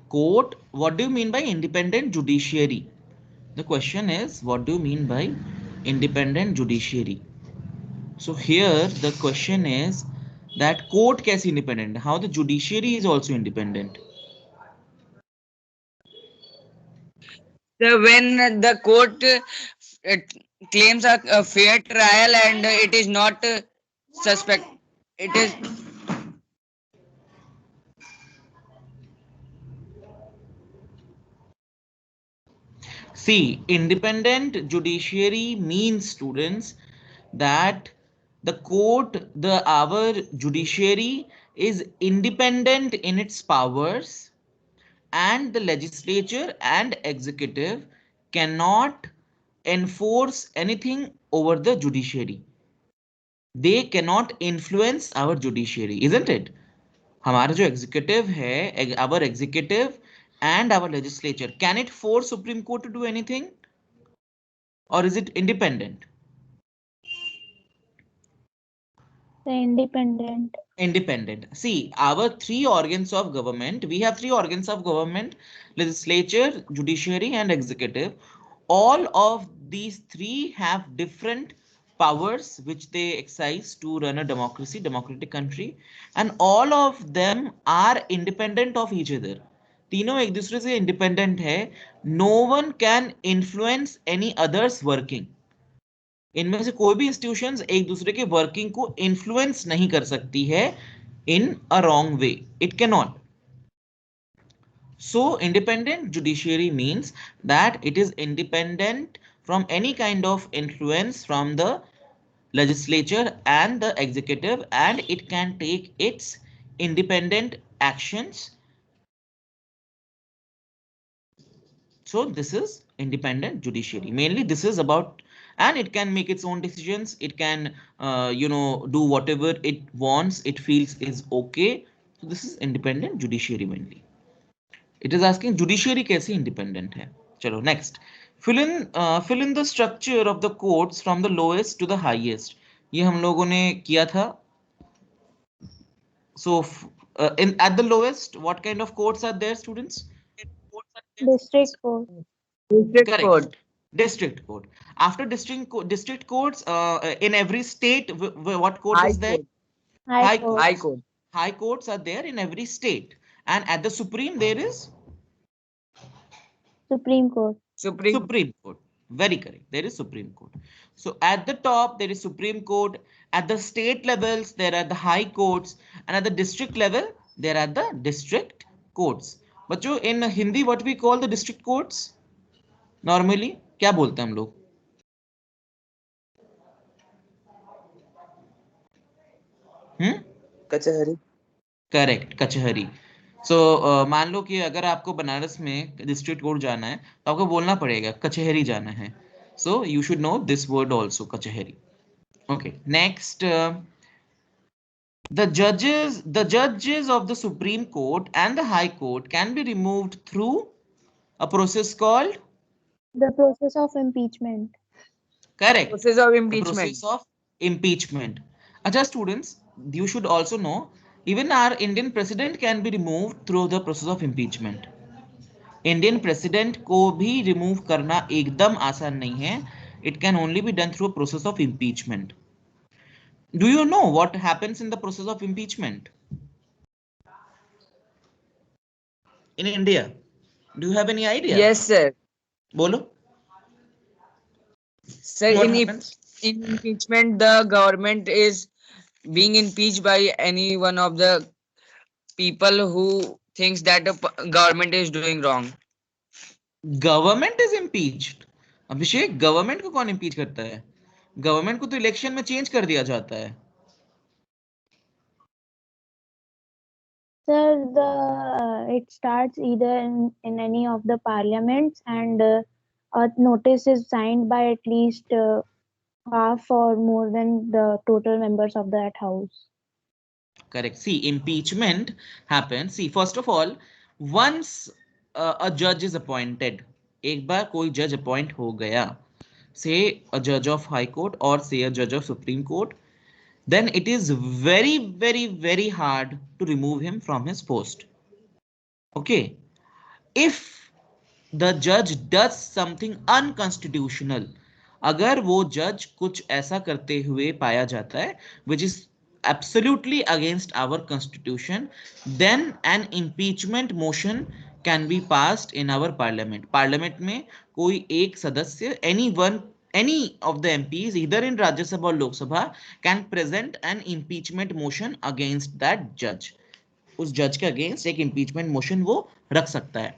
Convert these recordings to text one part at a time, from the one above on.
Court, what do you mean by independent judiciary? The question is, what do you mean by independent judiciary? So here the question is that court कैसे independent? How the judiciary is also independent? So when the court claims a fair trial and it is not suspect, it is See, independent judiciary means, students, that the court, our judiciary is independent in its powers, and the legislature and executive cannot enforce anything over the judiciary. They cannot influence our judiciary, isn't it? हमारा जो executive है, our executive and our legislature, can it force Supreme Court to do anything, or is it independent? The independent. Independent. See, our three organs of government, we have three organs of government: legislature, judiciary, and executive. All of these three have different powers which they exercise to run a democratic country, and all of them are independent of each other. तीनों एक दूसरे से independent है. No one can influence any others working. इनमें से कोई भी institutions एक दूसरे के वर्किंग को इन्फ्लुएंस नहीं कर सकती है in a wrong way. It can not. So independent judiciary means that it is independent from any kind of influence from the legislature and the executive, and it can take its independent actions. So this is independent judiciary. Mainly this is about, and it can make its own decisions. It can do whatever it wants, it feels is okay. So this is independent judiciary mainly. It is asking judiciary कैसे independent है. चलो next. Fill in the structure of the courts from the lowest to the highest. ये हम लोगों ने किया था. So in at the lowest, what kind of courts are there, students? District court. district Correct. court. District court. After district courts, in every state, what court High is there? court. High High court. High courts. court. High courts are there in every state, and at the supreme there is Supreme Court. Supreme. Supreme Court. Very correct. There is Supreme Court. So at the top there is Supreme Court. At the state levels there are the high courts, and at the district level there are the district courts. बच्चों, in Hindi what we call the district courts normally, क्या बोलते हैं हम लोग? कचहरी. Correct, कचहरी. सो मान लो कि अगर आपको बनारस में डिस्ट्रिक्ट कोर्ट जाना है तो आपको बोलना पड़ेगा कचहरी जाना है. So you should know this word also, कचहरी. Okay, next. The judges of the Supreme Court and the High Court can be removed through a process called. The process of impeachment. Correct. Process of The impeachment. process of impeachment. Acha students, you should also know even our Indian president can be removed through the process of impeachment. Indian president को भी remove करना एकदम आसान नहीं है. It can only be done through a process of impeachment. Do you know what happens in the process of impeachment in India? Do you have any idea? Yes, sir. बोलो. Sir, What in happens? in impeachment, the government is being impeached by any one of the people who thinks that the government is doing wrong. Government is impeached. Abhishek, government को कौन impeach करता है? Government को तो election में change कर दिया जाता है. Sir, it starts either in any of the parliaments, and a notice is signed by at least half or more than the total members of that house. Correct. See, impeachment happens. See, first of all, once a judge is appointed, एक बार कोई judge appoint हो गया, say a judge of High Court or say a judge of Supreme Court, then it is very, very, very hard to remove him from his post. Okay. if the judge does something unconstitutional, अगर वो जज कुछ ऐसा करते हुए पाया जाता है which is absolutely against our constitution, then an impeachment motion can be passed in our parliament. Parliament में कोई एक सदस्य, any of the MPs either in Rajya Sabha or Lok Sabha can present an impeachment motion against that judge. उस जज के against एक impeachment motion वो रख सकता है.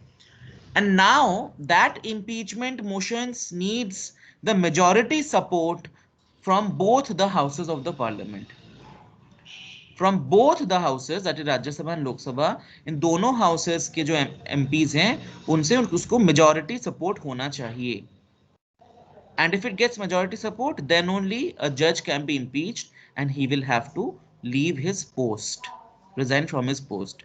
And now that impeachment motions needs the majority support from both the houses of the parliament. From both the houses, that is Rajya Sabha and Lok Sabha, इन दोनों houses के जो MPs हैं उनसे उसको majority support होना चाहिए. And if it gets majority support, then only a judge can be impeached and he will have to leave his post, resign from his post.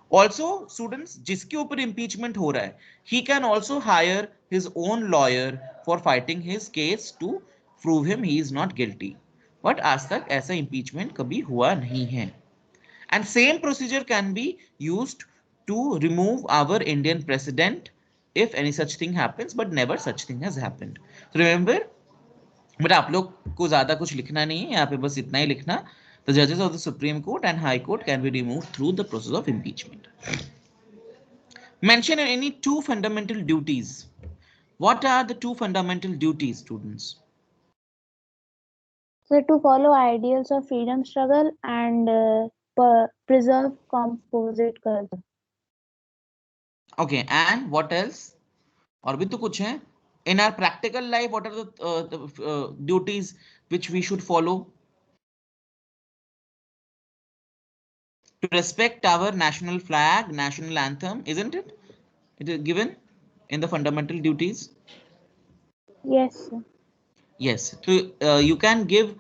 Also, students, जिसके ऊपर impeachment हो रहा है, he can also hire his own lawyer for fighting his case to prove him he is not guilty. But आज तक ऐसा impeachment कभी हुआ नहीं है. And same procedure can be used to remove our Indian president if any such thing happens, but never such thing has happened. So remember, but आप लोग को ज्यादा कुछ लिखना नहीं है, यहाँ पे बस इतना ही लिखना. The judges of the Supreme Court and High Court can be removed through the process of impeachment. Mention any two fundamental duties. What are the two fundamental duties, students? So to follow ideals of freedom struggle and preserve composite culture. Okay, and what else? और भी तो कुछ है. In our practical life, what are the duties which we should follow? To respect our national flag, national anthem, isn't it? It is given in the fundamental duties. Yes, sir. Yes, so you can give,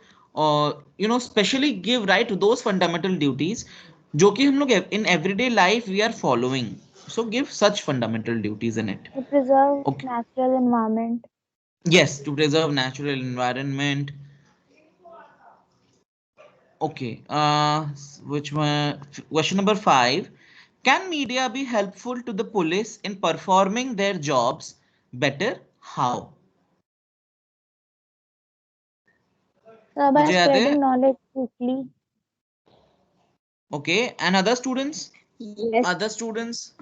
specially give right to those fundamental duties जो कि हम लोग in everyday life we are following. So give such fundamental duties in it. To preserve Okay. natural environment. Yes, to preserve natural environment. Okay, which one? Question number 5. Can media be helpful to the police in performing their jobs better? How? So by मुझे याद है. spreading knowledge quickly. Okay, and other students? Yes. Other students?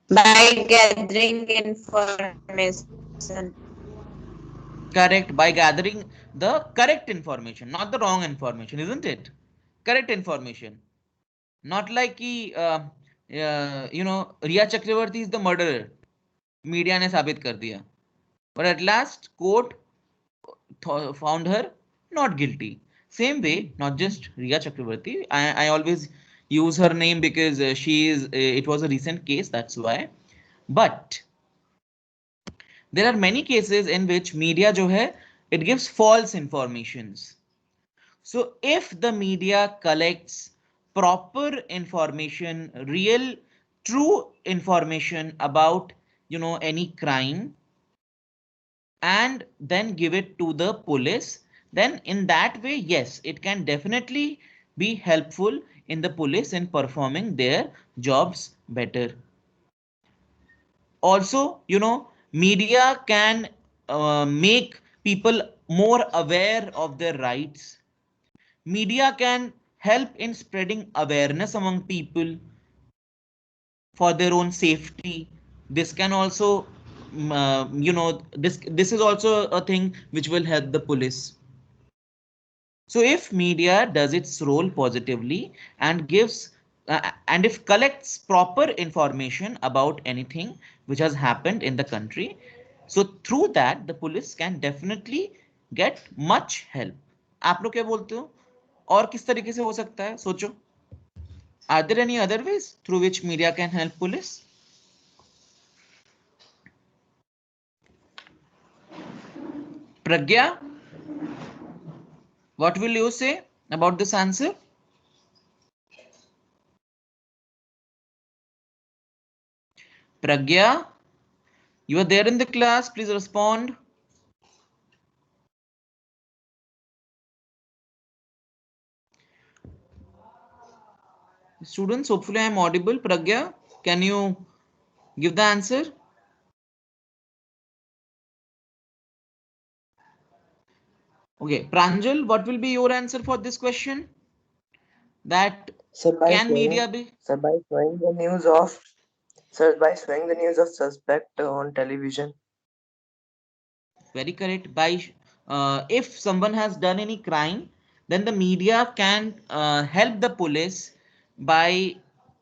By gathering information. Correct, by gathering the correct information, not the wrong information, isn't it? Correct information. Not like Riya Chakravarti is the murderer. Media ने साबित कर दिया. But at last, court found her not guilty. Same way, not just Riya Chakravarti. I always use her name because it was a recent case, that's why. But there are many cases in which media जो है, it gives false informations. So if the media collects proper information, real, true information about, any crime, and then give it to the police, then in that way, yes, it can definitely be helpful in the police in performing their jobs better. Also, media can make people more aware of their rights. Media can help in spreading awareness among people for their own safety. This can also, this is also a thing which will help the police. So if media does its role positively and gives and if collects proper information about anything which has happened in the country, so through that the police can definitely get much help. आप लोग क्या बोलते हो? और किस तरीके से हो सकता है? सोचो. Are there any other ways through which media can help police? Pragya, what will you say about this answer? Pragya, you are there in the class, please respond. Students, hopefully I am audible. Pragya, can you Give the answer. Okay, Pranjal, what will be your answer for this question? That Sir, by can media showing, be? sir, by showing the news of, sir, by showing the news of suspect on television. Very correct. By if someone has done any crime, then the media can help the police by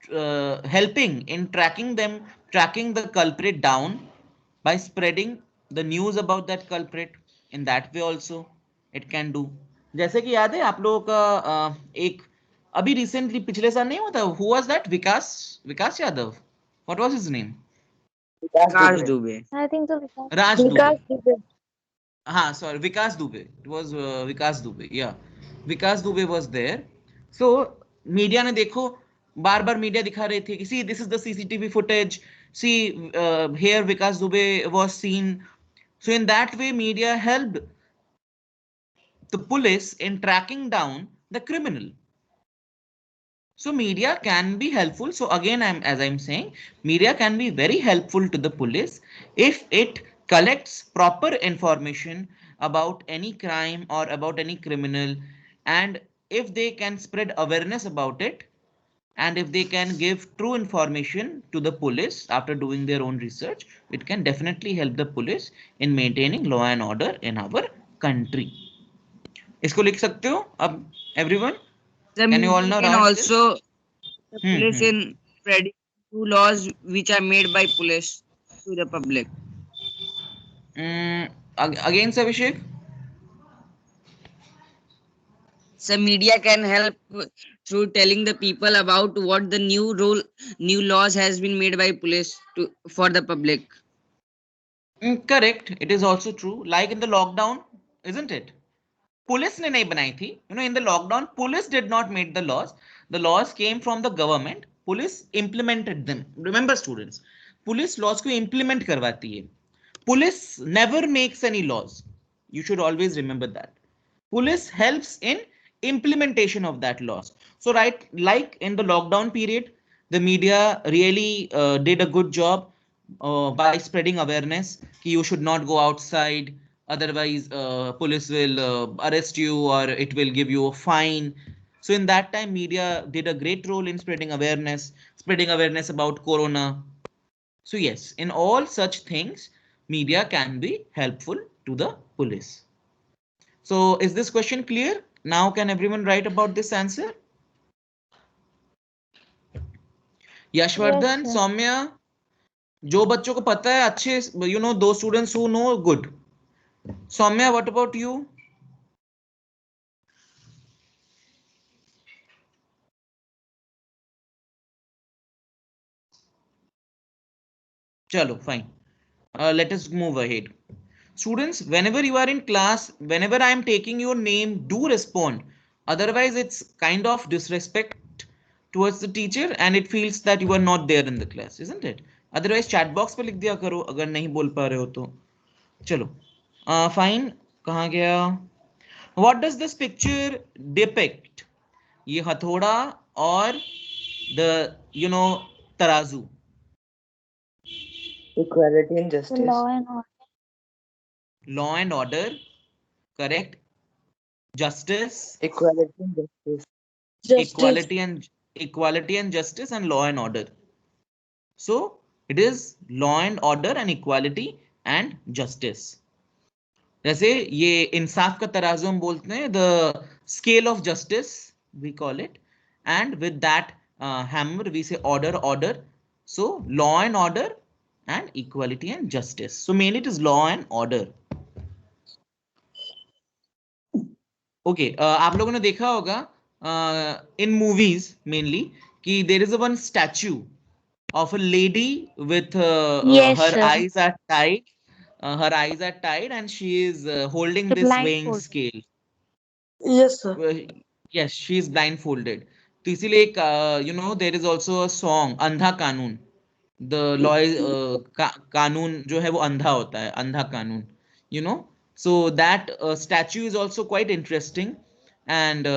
helping in tracking them, tracking the culprit down by spreading the news about that culprit. In that way also it can do. जैसे कि याद है आप लोगों का एक अभी recently पिछले साल नहीं हुआ था, who was that? Vikas Yadav, what was his name? Vikas Raj Dubey. Dubey. I think so. Vikas. Raj Dubey. Vikas Dubey. हाँ, sorry, Vikas Dubey. It was Vikas Dubey. Yeah, Vikas Dubey was there. So media ने देखो, बार बार media दिखा रहे थे कि see this is the CCTV footage. See here Vikas Dubey was seen. So in that way, media helped the police in tracking down the criminal. So media can be helpful. So again, as I'm saying, media can be very helpful to the police if it collects proper information about any crime or about any criminal, and if they can spread awareness about it, and if they can give true information to the police after doing their own research, it can definitely help the police in maintaining law and order in our country. इसको लिख सकते हो अब everyone? The Can you all media now can write this? also the police Hmm. in spreading new laws which are made by police to the public. Again, Abhishek. So media can help through telling the people about what the new laws has been made by police for the public. Correct. It is also true. Like in the lockdown, isn't it? Police ने नहीं बनाई थी. In the lockdown, police did not make the laws. The laws came from the government. Police implemented them. Remember, students, police laws को implement करवाती है. Police never makes any laws. You should always remember that. Police helps in implementation of that laws. So right, like in the lockdown period, the media really did a good job by spreading awareness कि you should not go outside, otherwise police will arrest you or it will give you a fine. So in that time, media did a great role in spreading awareness about corona. So yes, in all such things, media can be helpful to the police. So is this question clear? Now can everyone write about this answer? Yashvardhan, Yes, sir. Soumya, जो बच्चों को पता है अच्छे, those students who know, good. Soumya, what about you? Chalo, fine. Let us move ahead. Students, whenever you are in class, whenever I am taking your name, do respond. Otherwise, it's kind of disrespect towards the teacher and it feels that you are not there in the class, isn't it? Otherwise, chat box पे लिख दिया करो अगर नहीं बोल पा रहे हो तो. चलो, fine. कहाँ गया? What does this picture depict? ये हथौड़ा और the तराजू. Equality and The justice. law and order. Law and order, correct. Justice, Equality and justice. equality and justice, and law and order. So it is law and order and equality and justice. जैसे ये इंसाफ का तराजू हम बोलते हैं, the scale of justice we call it, and with that hammer we say order. So law and order and equality and justice. So mainly it is law and order. Okay, आप लोगों ने देखा होगा in movies mainly कि there is a one statue of a lady with Yes, her sir. eyes are tied. Her eyes are tied and she is holding The this weighing blindfold. scale. Yes, sir. Yes, she is blindfolded. तो इसीलिए एक there is also a song अंधा कानून. The law कानून जो है वो अंधा होता है, अंधा कानून. So that statue is also quite interesting, and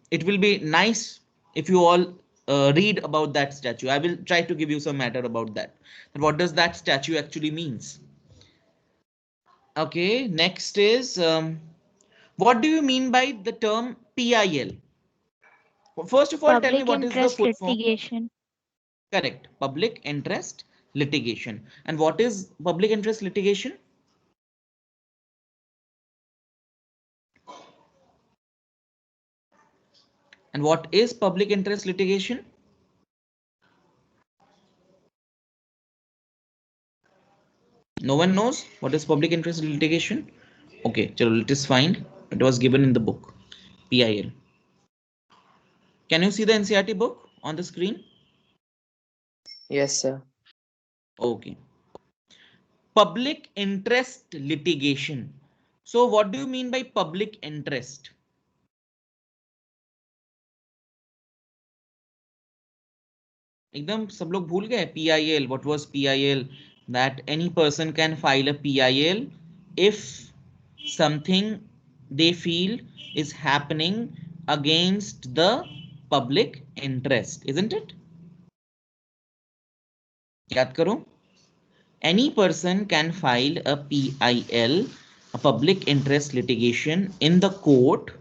it will be nice if you all read about that statute. I will try to give you some matter about that. And what does that statute actually means? Okay, next is what do you mean by the term PIL? Well, first of all, tell me Public what is the interest full form? litigation. Correct. Public interest litigation. And what is public interest litigation? And what is public interest litigation? No one knows what is public interest litigation? Okay, chalo, it is fine. It was given in the book. PIL. Can you see the NCERT book on the screen? Yes, sir. Okay. Public interest litigation. So what do you mean by public interest? एकदम सब लोग भूल गए PIL. What was PIL? That any person can file a PIL if something they feel is happening against the public interest, isn't it? याद करो. Any person can file a PIL, a public interest litigation, in the court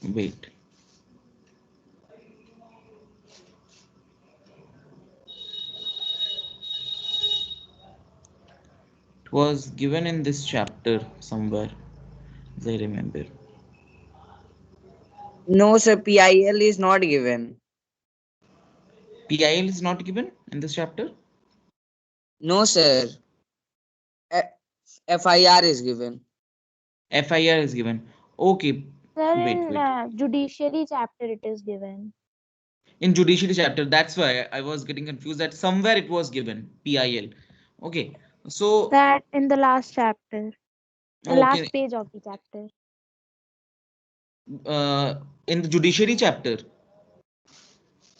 wait. It was given in this chapter somewhere, as I remember. No, sir. PIL is not given. PIL is not given in this chapter? No, sir. FIR is given. FIR is given. Okay. Sir, Wait, in wait. judiciary chapter it is given. In judiciary chapter, that's why I was getting confused that somewhere it was given PIL. Okay. So, That in the last chapter, the okay. last page of the chapter. In the judiciary chapter.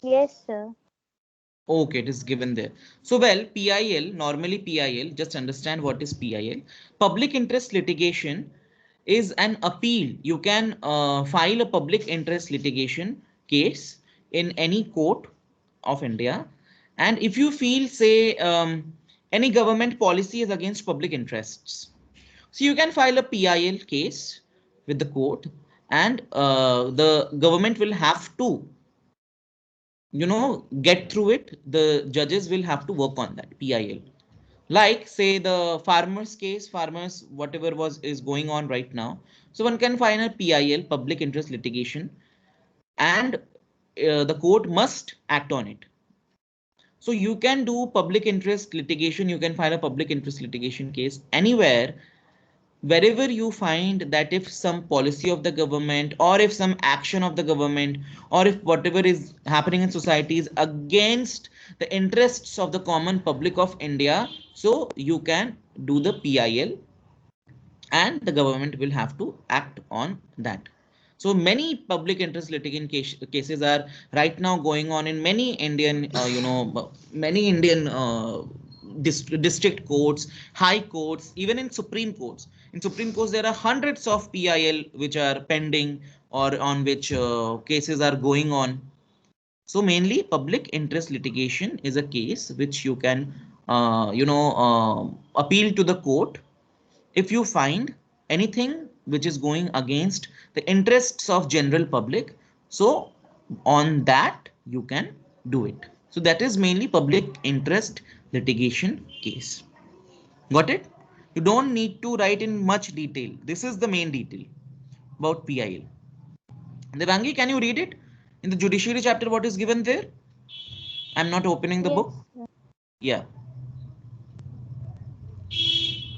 Yes, sir. Okay, it is given there. So, well, PIL, normally PIL, just understand what is PIL. Public interest litigation is an appeal. You can file a public interest litigation case in any court of India. And if you feel, say, any government policy is against public interests, so you can file a PIL case with the court, and the government will have to get through it. The judges will have to work on that PIL. Like say the farmers case, farmers whatever was is going on right now, so one can file a PIL, public interest litigation, and the court must act on it. So you can do public interest litigation, you can file a public interest litigation case anywhere, wherever you find that if some policy of the government, or if some action of the government, or if whatever is happening in society is against the interests of the common public of India, so you can do the PIL and the government will have to act on that. So many public interest litigation cases are right now going on in many Indian, many Indian district courts, high courts, even in Supreme Courts. In Supreme Courts, there are hundreds of PIL which are pending or on which cases are going on. So mainly public interest litigation is a case which you can, appeal to the court if you find anything which is going against the interests of general public. So on that you can do it. So that is mainly public interest litigation case. Got it? You don't need to write in much detail. This is the main detail about PIL. Devangi, can you read it in the judiciary chapter? What is given there? I'm not opening the Yes, book. sir. Yeah.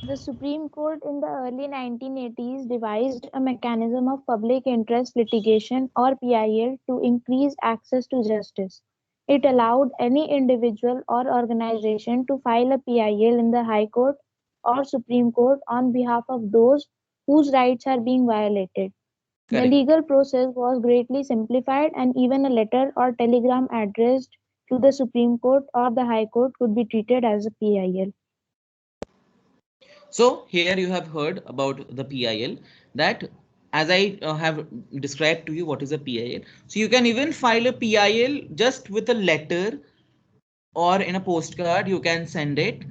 The Supreme Court in the early 1980s devised a mechanism of public interest litigation or PIL to increase access to justice. It allowed any individual or organization to file a PIL in the High Court or Supreme Court on behalf of those whose rights are being violated. The Correct. legal process was greatly simplified, and even a letter or telegram addressed to the Supreme Court or the High Court could be treated as a PIL. So here you have heard about the PIL. that as I have described to you what is a PIL. So you can even file a PIL just with a letter or in a postcard. You can send it.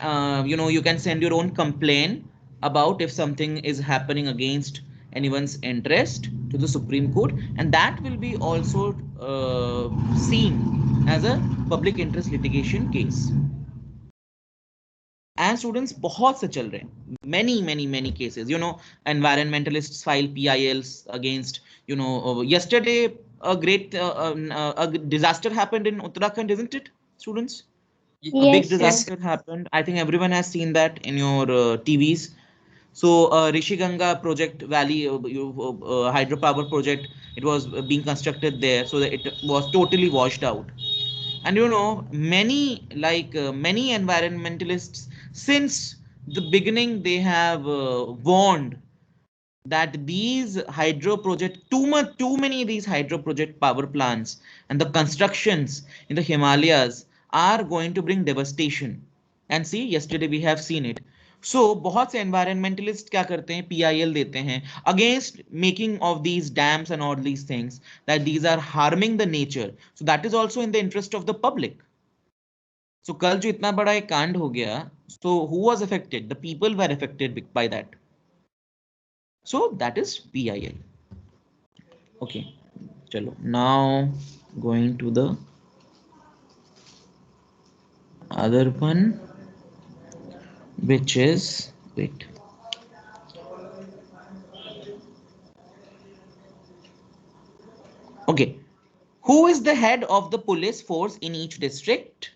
You can send your own complaint about if something is happening against anyone's interest to the Supreme Court, and that will be also seen as a public interest litigation case. And students बहुत से चल रहे हैं, many cases, environmentalists file PILs against, yesterday a great a disaster happened in Uttarakhand, isn't it, students? A big Yes, sir. disaster happened. I think everyone has seen that in your TVs. So Rishi Ganga project valley, hydropower project, it was being constructed there, so that it was totally washed out. And many environmentalists since the beginning, they have warned that these hydro project, too many of these hydro project power plants and the constructions in the Himalayas are going to bring devastation. And see, yesterday we have seen it. So बहुत से environmentalists क्या करते हैं, PIL देते हैं against making of these dams and all these things, that these are harming the nature. So that is also in the interest of the public. So कल जो इतना बड़ा एक कांड हो गया, so who was affected? The people were affected by that. So that is PIL. Okay, chalo. Now going to the other one, which is, wait. Okay, who is the head of the police force in each district?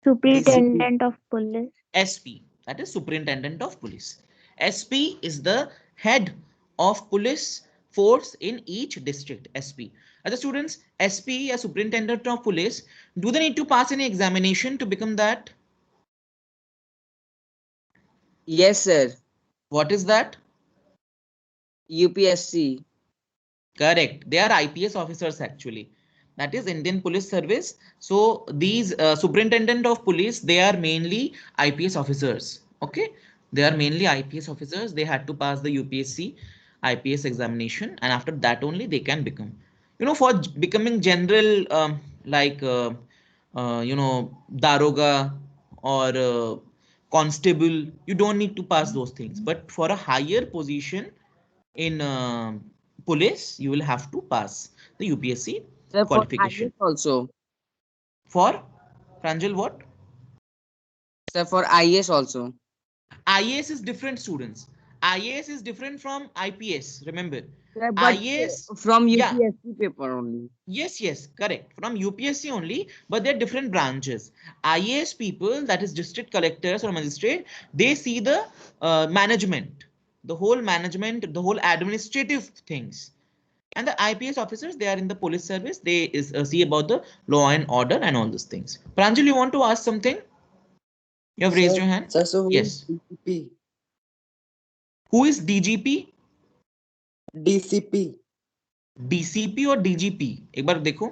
Superintendent of Police. SP, that is Superintendent of Police. SP is the head of police force in each district. SP. Other students, SP as Superintendent of Police, do they need to pass any examination to become that? Yes, sir. What is that? UPSC. Correct. They are IPS officers actually. That is Indian Police Service. So these Superintendent of Police, they are mainly IPS officers. Okay, they are mainly IPS officers. They had to pass the UPSC IPS examination, and after that only they can become. For becoming general, Daroga or constable, you don't need to pass those things. But for a higher position in police, you will have to pass the UPSC Sir, for qualification. IS also. For Pranjal, what? Sir, for IS also. IAS is different, students. IAS is different from IPS. Remember, Sir, but IAS from yeah. UPSC paper only. Yes, correct. From UPSC only, but they're different branches. IAS people, that is district collectors or magistrate, they see the management, the whole management, the whole administrative things. And the IPS officers, they are in the police service. They see about the law and order and all those things. Pranjal, you want to ask something? You have raised your hand. Sir, so who Yes. is DCP? Who is DGP? DCP. DCP or DGP? एक बार देखो.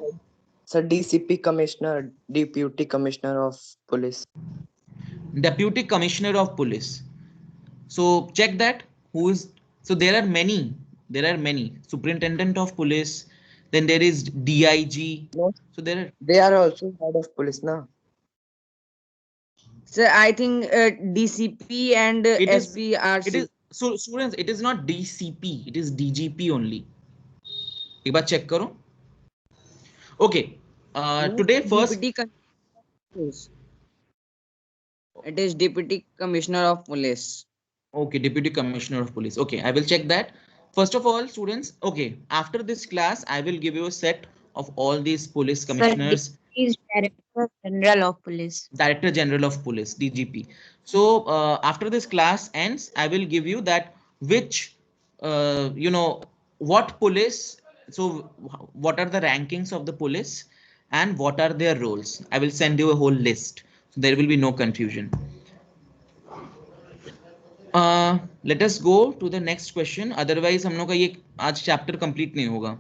Sir, DCP Commissioner, Deputy Commissioner of Police. Deputy Commissioner of Police. So check that. Who is? So there are many. Superintendent of Police. Then there is DIG. No, So they are also head of police now. Sir, I think DCP and SP are. It is. So students, it is not DCP. It is DGP only. एक बार check करो. Okay. Today first. It is Deputy Commissioner of Police. Okay, Deputy Commissioner of Police. Okay, I will check that. First of all, students, okay, after this class, I will give you a set of all these police commissioners. He is Director General of Police. Director General of Police, DGP. So after this class ends, I will give you that which, what police, so what are the rankings of the police and what are their roles. I will send you a whole list. So there will be no confusion. Let us go to the next question. Otherwise, हम लोग का ये आज chapter complete नहीं होगा.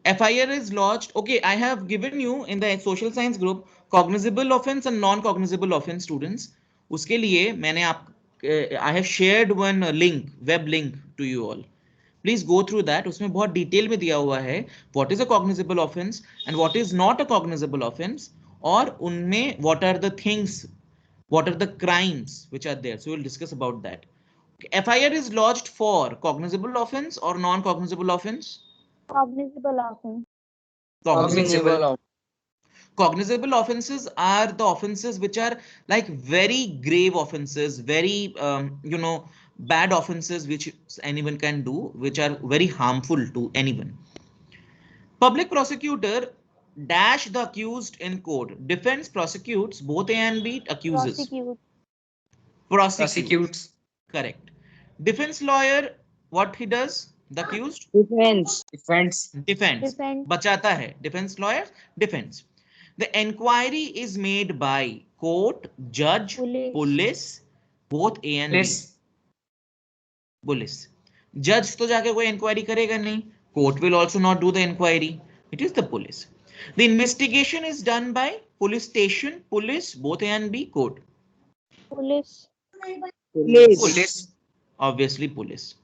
FIR is lodged. Okay, I have given you in the social science group cognizable offense and non-cognizable offense, students. उसके लिए मैंने I have shared one link, web link to you all. Please go through that. उसमें बहुत detail में दिया हुआ है what is a cognizable offense and what is not a cognizable offense, और उनमें what are the things, what are the crimes which are there. So we'll discuss about that. FIR is lodged for cognizable offense or non-cognizable offense? Cognizable offense. Cognizable. Cognizable. Cognizable offenses are the offenses which are like very grave offenses, very bad offenses which anyone can do, which are very harmful to anyone. Public prosecutor dash the accused in court. Defense prosecutes, both A and B accuses. Prosecutes. Correct. Defense lawyer, what he does? The accused Defense. defends. Defense. बचाता है. Defense lawyer defends. The inquiry is made by court, judge, police, both A and B. Police. Judge तो जाके कोई inquiry करेगा नहीं. Court will also not do the inquiry. It is the police. The investigation is done by police station, police, both A and B, court. Police. Police. Obviously police.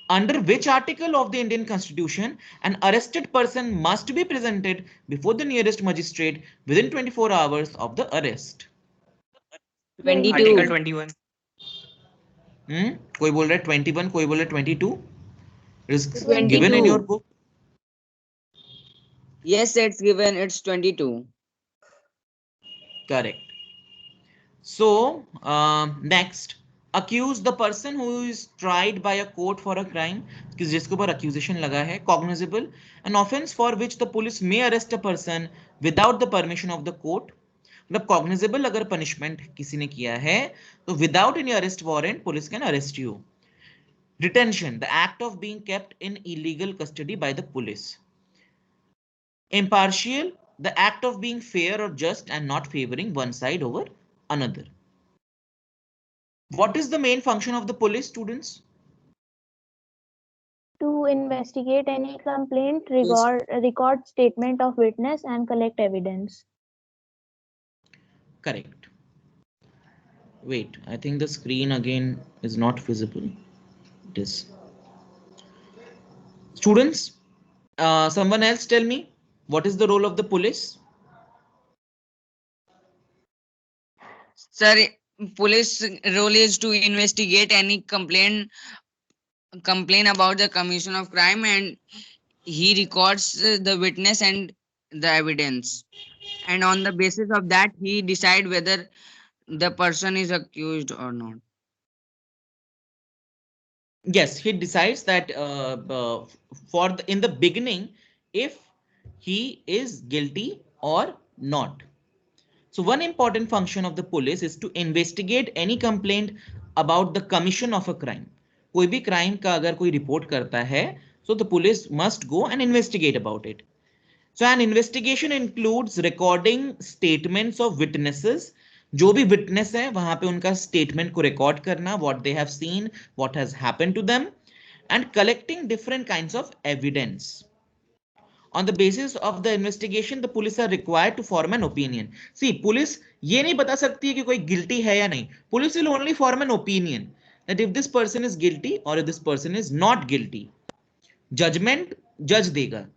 Under which article of the Indian Constitution an arrested person must be presented before the nearest magistrate within 24 hours of the arrest? 22. Article 21. कोई बोल रहा है 21, कोई बोल रहा है 22. It is 22. given in your book. Yes, it's given. It's 22. Correct. So next, accuse, the person who is tried by a court for a crime जिसके ऊपर accusation लगा है. Cognizable, an offense for which the police may arrest a person without the permission of the court. मतलब cognizable अगर punishment किसी ने किया है तो without any arrest warrant police can arrest you. Detention, the act of being kept in illegal custody by the police. Impartial, the act of being fair or just and not favoring one side over another. What is the main function of the police, students? To investigate any complaint, record statement of witness and collect evidence. Correct. Wait, I think the screen again is not visible. It is. Students, someone else tell me, what is the role of the police? Sir, police role is to investigate any complaint about the commission of crime, and he records the witness and the evidence, and on the basis of that he decide whether the person is accused or not. Yes, he decides that in the beginning if he is guilty or not. So one important function of the police is to investigate any complaint about the commission of a crime. कोई भी crime का अगर कोई report करता है, so the police must go and investigate about it. So an investigation includes recording statements of witnesses. जो भी witness है वहां पे उनका statement को record करना, what they have seen, what has happened to them, and collecting different kinds of evidence. On the basis of the investigation, the police are required to form an opinion. See, police ये नहीं बता सकती है कि कोई guilty है या नहीं. Police will only form an opinion that if this person is guilty or if this person is not guilty. Judgment judge देगा.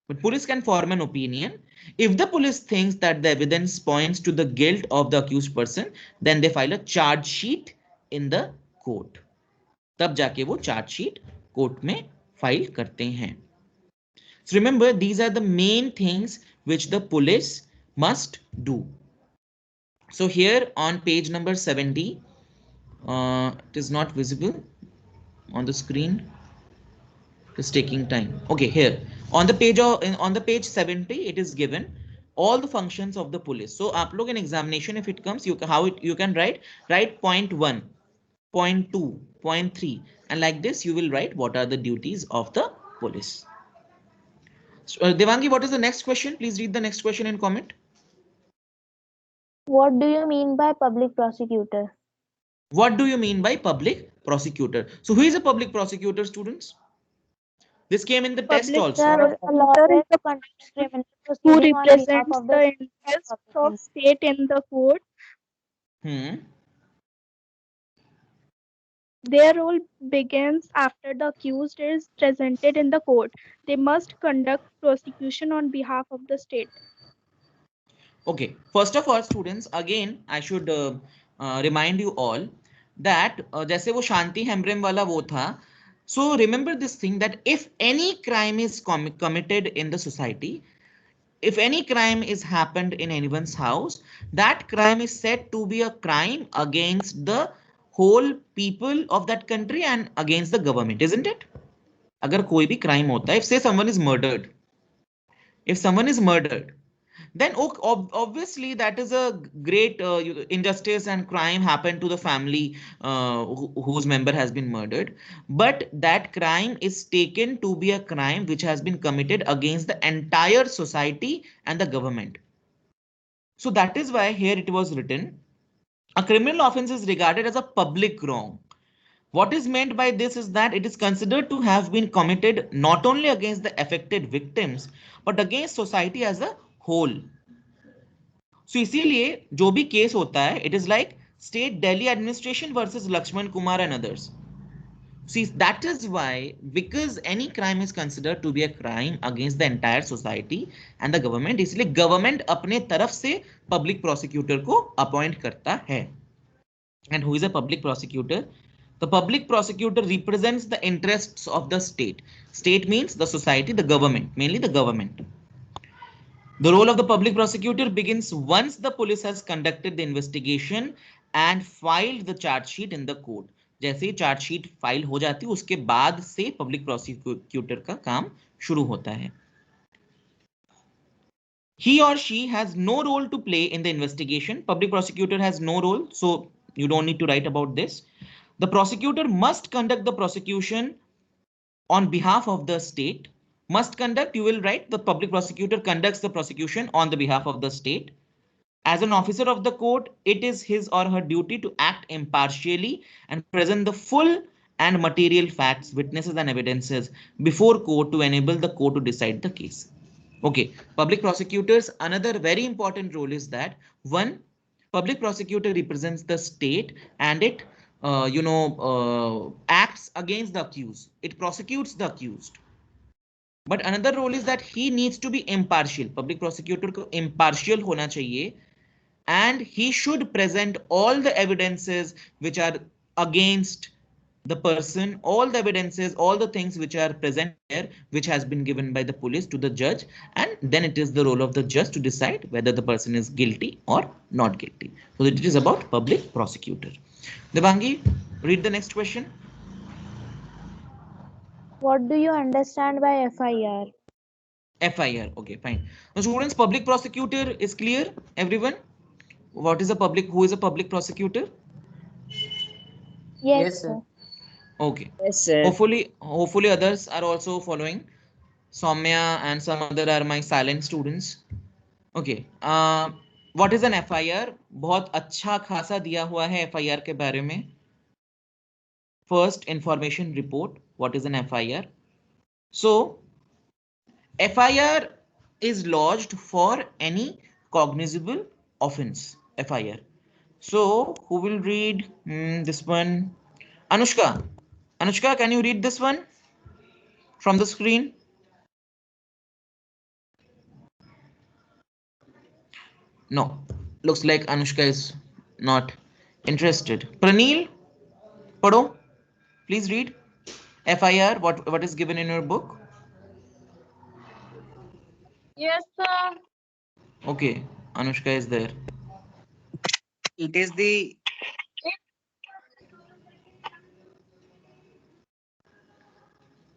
But police can form an opinion. If the police thinks that the evidence points to the guilt of the accused person, then they file a charge sheet in the court. तब जाके वो charge sheet court में file करते हैं. So remember, these are the main things which the police must do. So here on page number 70, it is not visible on the screen. It is taking time. Okay, here on the page 70, it is given all the functions of the police. So आप लोग in examination, if it comes, you can write point 1, point 2, point 3, and like this you will write what are the duties of the police. Devangi, what is the next question? Please read the next question and comment. What do you mean by public prosecutor? What do you mean by public prosecutor? So who is a public prosecutor, students? This came in the test also. A lawyer who represents the interests of state in the court. Their role begins after the accused is presented in the court. They must conduct prosecution on behalf of the state. Okay, first of all, students, again, I should remind you all that जैसे वो शांति हेम्ब्रेम वाला वो था, so remember this thing that if any crime is committed in the society, if any crime is happened in anyone's house, that crime is said to be a crime against the whole people of that country and against the government, isn't it? अगर कोई भी crime होता है, if say someone is murdered, if someone is murdered, then obviously that is a great injustice and crime happened to the family whose member has been murdered, but that crime is taken to be a crime which has been committed against the entire society and the government. So that is why here it was written, a criminal offense is regarded as a public wrong. What is meant by this is that it is considered to have been committed not only against the affected victims but against society as a whole. So इसीलिए जो भी case होता है, it is like state Delhi administration versus Lakshman Kumar and others. See, that is why, because any crime is considered to be a crime against the entire society and the government, इसलिए government अपने तरफ से public prosecutor को appoint करता है. And who is a public prosecutor? The public prosecutor represents the interests of the state. State means the society, the government, mainly the government. The role of the public prosecutor begins once the police has conducted the investigation and filed the charge sheet in the court. जैसे ही charge sheet file हो जाती है उसके बाद से public prosecutor का काम शुरू होता है. He or she has no role to play in the investigation. Public prosecutor has no role, so you don't need to write about this. The prosecutor must conduct the prosecution on behalf of the state. Must conduct, you will write, the public prosecutor conducts the prosecution on the behalf of the state. As an officer of the court, it is his or her duty to act impartially and present the full and material facts, witnesses and evidences before court to enable the court to decide the case. Okay, public prosecutors, another very important role is that one, public prosecutor represents the state and it acts against the accused. It prosecutes the accused. But another role is that he needs to be impartial. Public prosecutor को impartial होना चाहिए and he should present all the evidences which are against the person, all the evidences, all the things which are present there, which has been given by the police to the judge, and then it is the role of the judge to decide whether the person is guilty or not guilty. So it is about public prosecutor. Devangi, read the next question. What do you understand by FIR? FIR, okay, fine. Now, students, public prosecutor is clear, everyone? What is a public, who is a public prosecutor? Yes, sir. Okay. Yes, sir. Hopefully others are also following. Soumya and some other are my silent students. Okay. What is an FIR? बहुत अच्छा खासा दिया हुआ है FIR के बारे में. First, information report. What is an FIR? So, FIR is lodged for any cognizable offense. FIR. So, who will read this one? Anushka. Anushka, can you read this one from the screen? No, looks like Anushka is not interested. Pranil, Pado, please read FIR. What is given in your book? Yes, sir. Okay, Anushka is there. It is the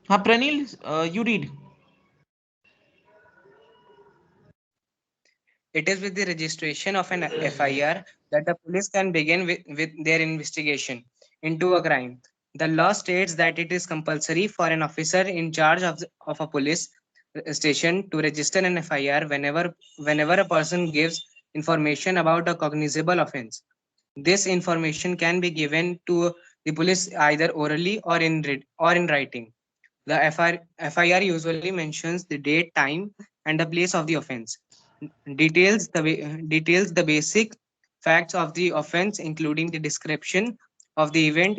Pranil, you read. It is with the registration of an FIR that the police can begin with their investigation into a crime. The law states that it is compulsory for an officer in charge of a police station to register an FIR whenever a person gives information about a cognizable offense. This information can be given to the police either orally or in writing. The FIR usually mentions the date, time, and the place of the offense. Details the basic facts of the offense, including the description of the event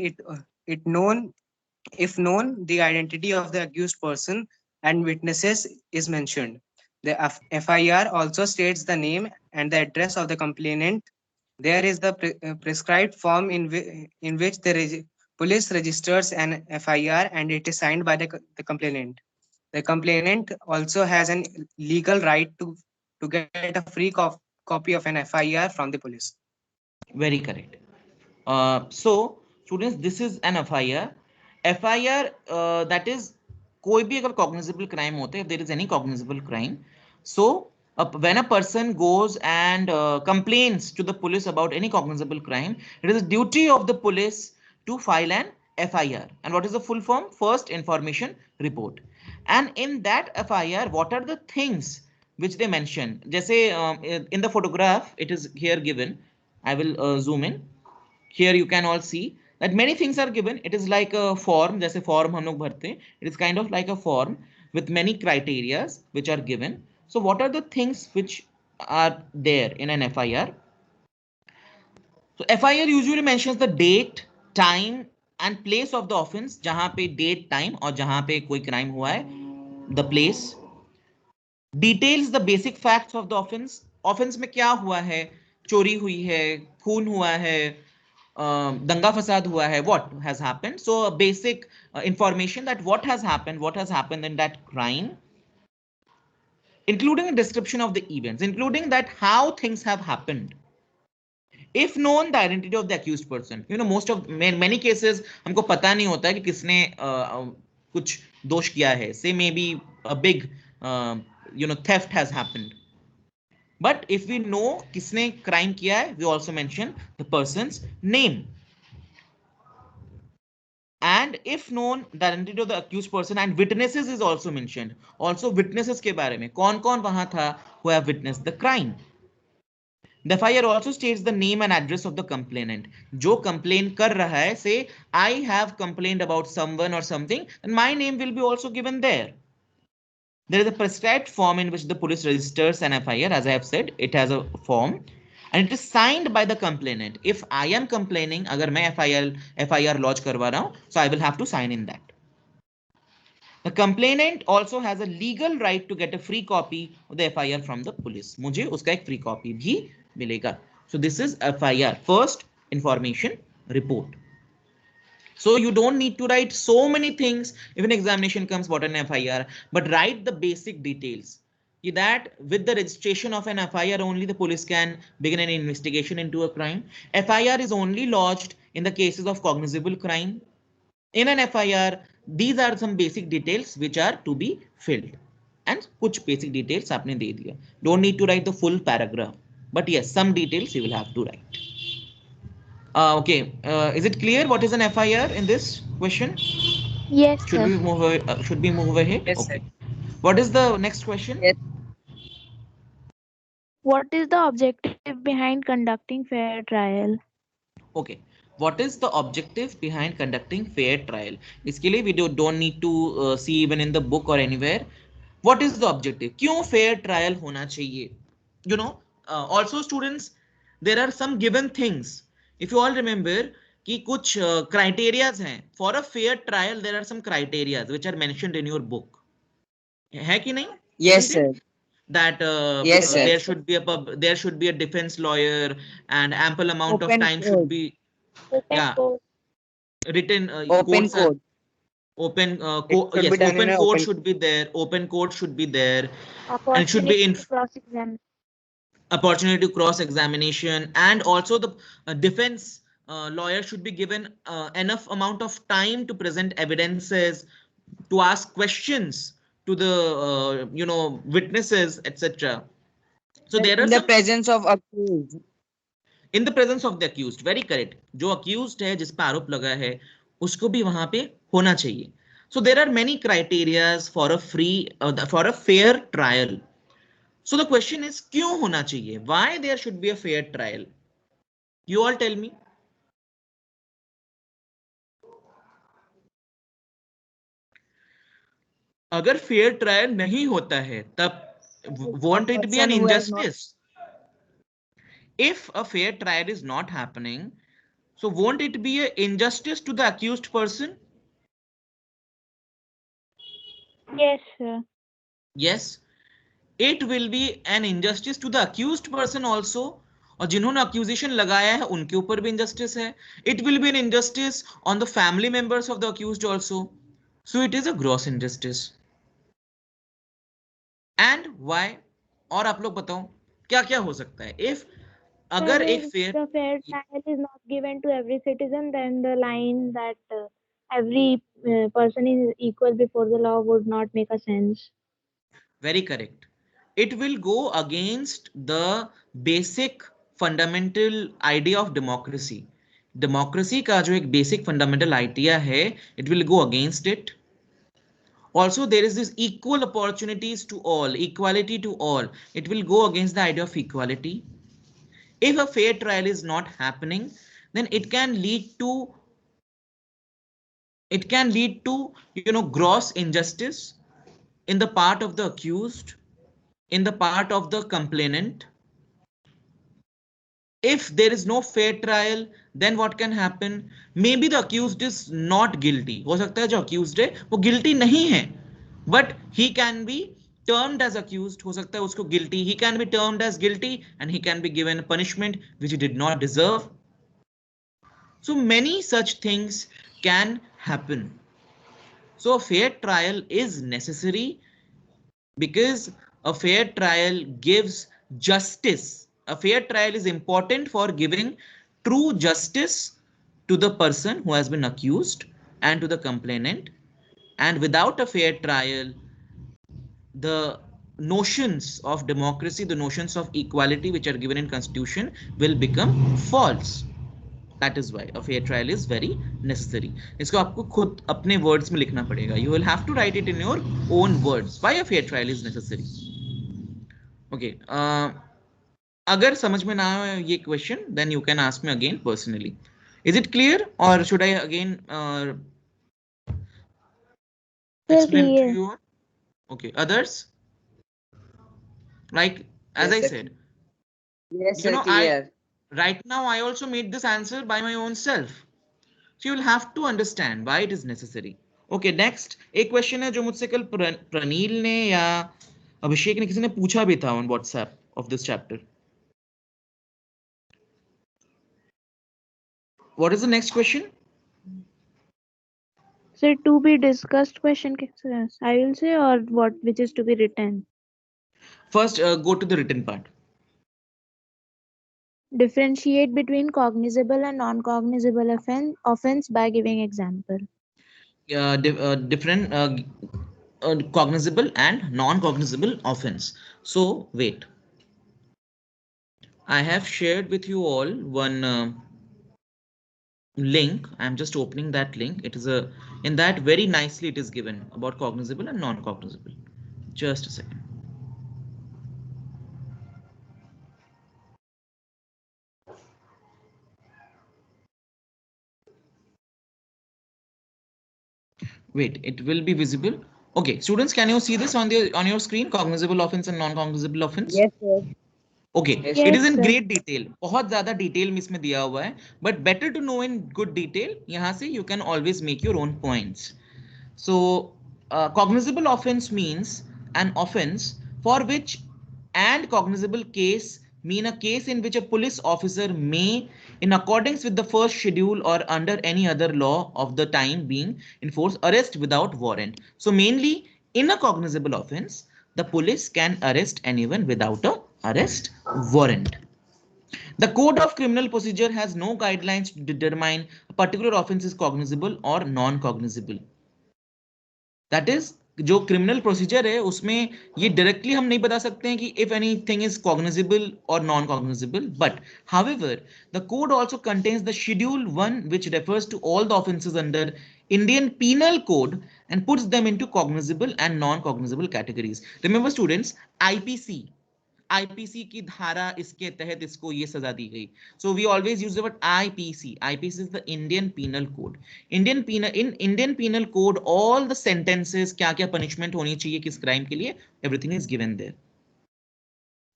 it known if known the identity of the accused person and witnesses is mentioned. The FIR also states the name and the address of the complainant. There is the prescribed form in which the police registers an FIR and it is signed by the complainant. The complainant also has an legal right to get a free copy of an FIR from the police. Very correct. So students, this is an FIR. FIR that is कोई भी अगर cognizable crime होता है, if there is any cognizable crime, so when a person goes and complains to the police about any cognizable crime, it is the duty of the police to file an FIR. And what is the full form? First Information Report. And in that FIR, what are the things which they mention? जैसे in the photograph, it is here given. I will zoom in. Here you can all see that many things are given. It is like a form, जैसे form हम लोग भरते हैं. It is kind of like a form with many criterias which are given. So what are the things which are there in an FIR? So FIR usually mentions the date, time and place of the offense. जहाँ पे date, time और जहाँ पे कोई crime हुआ है, the place. Details the basic facts of the offense. Offense में क्या हुआ है? चोरी हुई है, खून हुआ है, दंगा फसाद हुआ है, what has happened. So a basic information that what has happened in that crime, including a description of the events, including that how things have happened. If known the identity of the accused person, you know, most of many cases हमको पता नहीं होता है कि किसने कुछ दोष किया है. Say maybe a big theft has happened. But if we know किसने crime किया है, we also mention the person's name. And if known the identity of the accused person and witnesses is also mentioned. Also witnesses के बारे में कौन-कौन वहां था who have witnessed the crime. The FIR also states the name and address of the complainant. जो complain कर रहा है, say I have complained about someone or something, and my name will be also given there. There is a prescribed form in which the police registers an FIR. As I have said, it has a form and it is signed by the complainant. If I am complaining, अगर मैं FIR lodge करवा रहा हूँ, so I will have to sign in that. The complainant also has a legal right to get a free copy of the FIR from the police. मुझे उसका एक free copy भी मिलेगा. So this is FIR, First Information Report. So you don't need to write so many things if an examination comes what an FIR, but write the basic details. That with the registration of an FIR only the police can begin an investigation into a crime. FIR is only lodged in the cases of cognizable crime. In an FIR, these are some basic details which are to be filled. And कुछ basic details आपने दे दिया. Don't need to write the full paragraph. But yes, some details you will have to write. Okay, is it clear what is an FIR in this question? Yes, Should sir. we move ahead? Yes, Okay. sir. What is the next question? Yes. What is the objective behind conducting fair trial? Okay. What is the objective behind conducting fair trial? इसके लिए we don't need to see even in the book or anywhere. What is the objective? क्यों fair trial होना चाहिए? You know, also students, there are some given things. If you all remember कि कुछ criterias हैं. For a fair trial, there are some criterias which are mentioned in your book. है कि नहीं? Yes, Isn't it? sir. That Yes, sir. there should be a defense lawyer and ample amount of Open time should code. be Open yeah code. written Open codes are code. open It should be yes, done in open a code open. should be there, open code should be there, and it should Opportunity be in to cross-examine. opportunity to cross examination, and also the defense lawyer should be given enough amount of time to present evidences, to ask questions to the witnesses, etc. So there are In the some presence of accused. in the presence of the accused. Very correct. जो accused है, जिस पे आरोप लगा है, उसको भी वहां पे होना चाहिए. So there are many criterias for a fair trial. So the question is क्यों होना चाहिए? Why there should be a fair trial? You all tell me. अगर fair trial नहीं होता है, तब won't it be an person who has not injustice? If a fair trial is not happening, So won't it be an injustice to the accused person? Yes, sir. Yes, it will be an injustice to the accused person also. और जिन्होंने accusation लगाया है उनके ऊपर भी injustice है. It will be an injustice on the family members of the accused also. So it is a gross injustice. And why? और आप लोग बताओ क्या क्या हो सकता है if Sir, अगर एक if fair the fair trial is not given to every citizen, then the line that every person is equal before the law would not make a sense. Very correct. It will go against the basic fundamental idea of democracy. Democracy का जो एक basic fundamental idea है, it will go against it. Also, there is this equal opportunities to all, equality to all. It will go against the idea of equality. If a fair trial is not happening, then it can lead to gross injustice in the part of the accused, in the part of the complainant. If there is no fair trial, then what can happen? Maybe the accused is not guilty. हो सकता है जो accused है वो guilty नहीं है, but he can be termed as accused. हो सकता है उसको guilty, he can be termed as guilty and he can be given punishment which he did not deserve. So many such things can happen. So a fair trial is necessary because a fair trial gives justice. A fair trial is important for giving true justice to the person who has been accused and to the complainant. And without a fair trial, the notions of democracy, the notions of equality which are given in constitution will become false. That is why a fair trial is very necessary. इसको आपको खुद अपने words में लिखना पड़ेगा. You will have to write it in your own words. Why a fair trial is necessary. Okay. अगर समझ में ना आए ये question, then you can ask me again personally. Is it clear or should I again explain to Clear. you? Okay. Others? Like as Yes, I sir. said, Yes, you sir, know, clear. right now I also made this answer by my own self. So you will have to understand why it is necessary. Okay, next एक question है जो मुझसे कल प्रनील ने या अभिषेक ने किसी ने पूछा भी था on WhatsApp of this chapter. What is the next question? So to be discussed question, I will say, or what which is to be written. First, go to the written part. Differentiate between cognizable and non-cognizable offense by giving example. Different cognizable and non-cognizable offense. So wait, I have shared with you all one link. I'm just opening that link. It is in that very nicely it is given about cognizable and non-cognizable. Just a second. Wait, it will be visible. Okay, students, can you see this on your screen? Cognizable offense and non-cognizable offense. Yes, sir. Okay, Yes, it is Yes, in sir. great detail. बहुत ज़्यादा detail में इसमें दिया हुआ है. But better to know in good detail. यहाँ से you can always make your own points. So cognizable offense means an offense for which and cognizable case mean a case in which a police officer may, in accordance with the first schedule or under any other law of the time being enforce, arrest without warrant. So mainly in a cognizable offense, the police can arrest anyone without a arrest warrant. The Code of Criminal Procedure has no guidelines to determine a particular offense is cognizable or non-cognizable. That is, जो criminal procedure है उसमें ये directly हम नहीं बता सकते हैं कि इफ एनीथिंग इज कॉग्निजिबल और non cognizable, but however the code also contains the schedule 1 which refers to all the offenses under Indian Penal Code and puts them into cognizable and non-cognizable categories. Remember students, IPC की धारा इसके तहत इसको ये सजा दी गई. So we always use the word IPC. IPC is the Indian penal code. Indian penal code all the sentences क्या क्या पनिशमेंट होनी चाहिए किस क्राइम के लिए, everything is given there.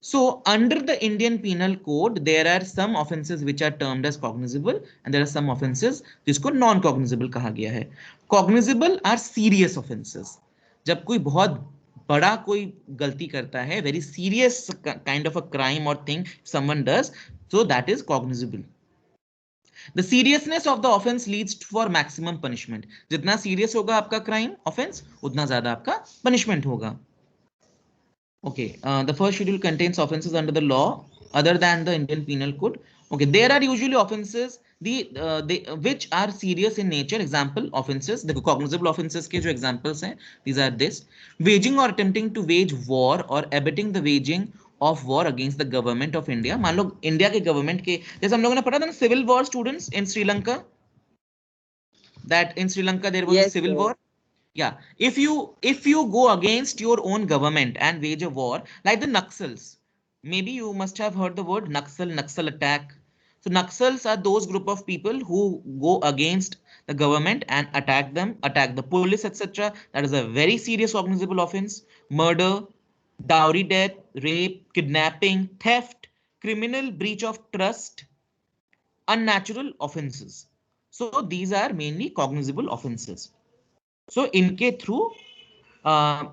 So under the Indian Penal Code, there are some offences which are termed as cognizable and there are some offences जिसको non cognizable कहा गया है. Cognizable are serious offences. जब कोई बहुत बड़ा कोई गलती करता है, very serious kind of a crime or thing someone does, so that is cognizable. The seriousness of the offense leads for maximum punishment. जितना serious होगा आपका crime offense, उतना ज्यादा आपका punishment होगा. Okay, the first schedule contains offences under the law other than the Indian Penal Code. Okay, there are usually offences which are serious in nature. Example offences, the cognizable offences के जो examples हैं, these are this: waging or attempting to wage war or abetting the waging of war against the government of India. मान लो India के government के, जैसे हम लोगों ने पढ़ा था ना civil war students in Sri Lanka, that in Sri Lanka there was a Yes, civil sir. war. Yeah, if you go against your own government and wage a war like the Naxals, maybe you must have heard the word Naxal attack. So Naxals are those group of people who go against the government and attack them, attack the police, etc. That is a very serious cognizable offense. Murder, dowry death, rape, kidnapping, theft, criminal breach of trust, unnatural offenses. So these are mainly cognizable offenses. So इनके through